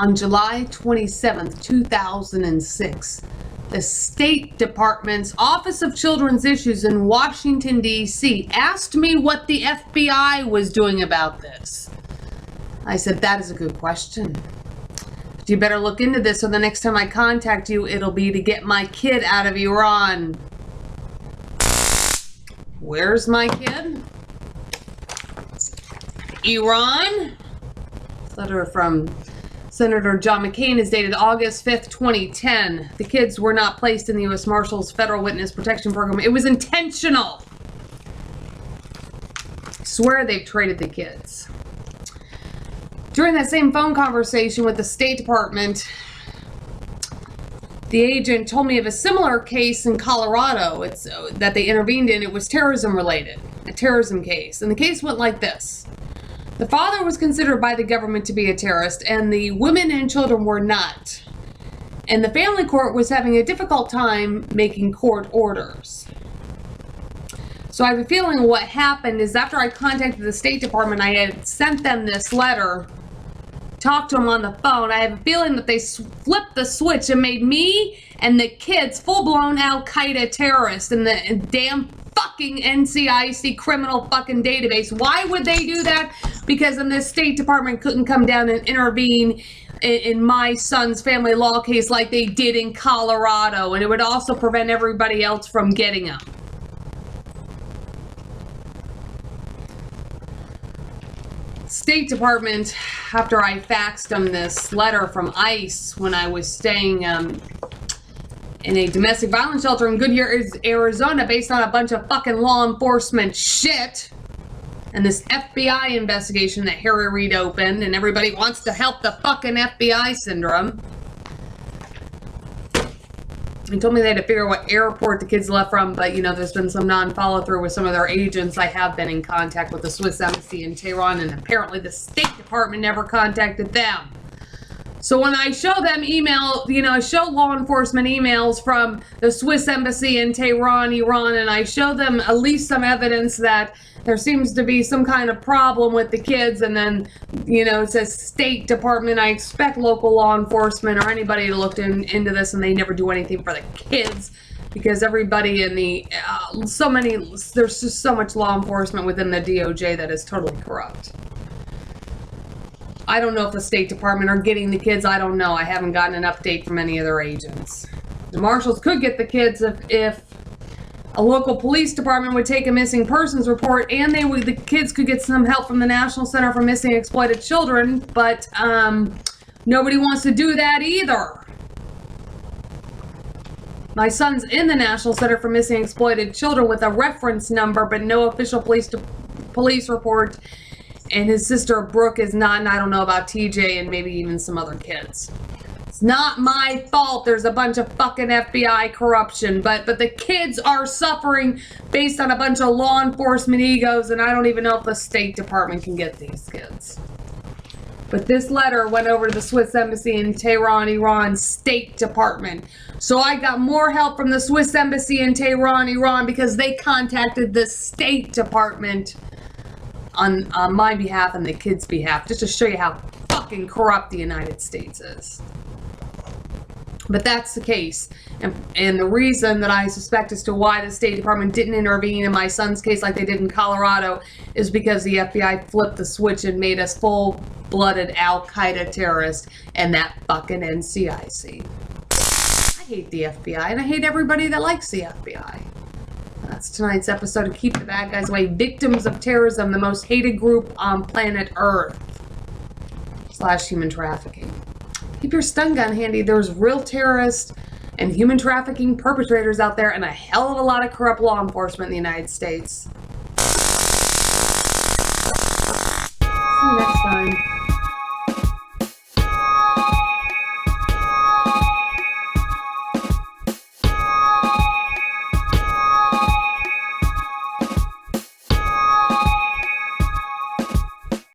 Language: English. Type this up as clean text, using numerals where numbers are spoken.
On July 27th, 2006, the State Department's Office of Children's Issues in Washington, D.C. asked me what the FBI was doing about this. I said, that is a good question. You better look into this, so the next time I contact you, it'll be to get my kid out of Iran. Where's my kid? Iran? Letter from Senator John McCain is dated August 5th, 2010. The kids were not placed in the U.S. Marshals Federal Witness Protection Program. It was intentional. I swear they've traded the kids. During that same phone conversation with the State Department, the agent told me of a similar case in Colorado that they intervened in. It was terrorism related, a terrorism case. And the case went like this. The father was considered by the government to be a terrorist, and the women and children were not. And the family court was having a difficult time making court orders. So I have a feeling what happened is after I contacted the State Department, I had sent them this letter, talked to them on the phone. I have a feeling that they flipped the switch and made me and the kids full-blown Al-Qaeda terrorists in the damn fucking NCIC criminal fucking database. Why would they do that? Because then the State Department couldn't come down and intervene in my son's family law case like they did in Colorado, and it would also prevent everybody else from getting them. State Department, after I faxed them this letter from ICE when I was staying in a domestic violence shelter in Goodyear, Arizona, based on a bunch of fucking law enforcement shit and this FBI investigation that Harry Reid opened, and everybody wants to help the fucking FBI syndrome. They told me they had to figure out what airport the kids left from, but, you know, there's been some non-follow-through with some of their agents. I have been in contact with the Swiss Embassy in Tehran, and apparently the State Department never contacted them. So when I show them email, you know, I show law enforcement emails from the Swiss Embassy in Tehran, Iran, and I show them at least some evidence that there seems to be some kind of problem with the kids, and then, you know, it says State Department. I expect local law enforcement or anybody to look into this, and they never do anything for the kids because everybody in the, there's just so much law enforcement within the DOJ that is totally corrupt. I don't know if the State Department are getting the kids. I don't know. I haven't gotten an update from any of their agents. The marshals could get the kids if a local police department would take a missing persons report, and the kids could get some help from the National Center for Missing and Exploited Children, but nobody wants to do that either. My son's in the National Center for Missing and Exploited Children with a reference number, but no official police report. And his sister Brooke is not, and I don't know about TJ and maybe even some other kids. It's not my fault there's a bunch of fucking FBI corruption, but the kids are suffering based on a bunch of law enforcement egos, and I don't even know if the State Department can get these kids. But this letter went over to the Swiss Embassy in Tehran, Iran, State Department. So I got more help from the Swiss Embassy in Tehran, Iran, because they contacted the State Department on my behalf and the kids' behalf, just to show you how fucking corrupt the United States is. But that's the case. And the reason that I suspect as to why the State Department didn't intervene in my son's case like they did in Colorado is because the FBI flipped the switch and made us full-blooded Al-Qaeda terrorists and that fucking NCIC. I hate the FBI, and I hate everybody that likes the FBI. That's tonight's episode of Keep the Bad Guys Away. Victims of terrorism, the most hated group on planet Earth. / human trafficking. Keep your stun gun handy. There's real terrorists and human trafficking perpetrators out there, and a hell of a lot of corrupt law enforcement in the United States.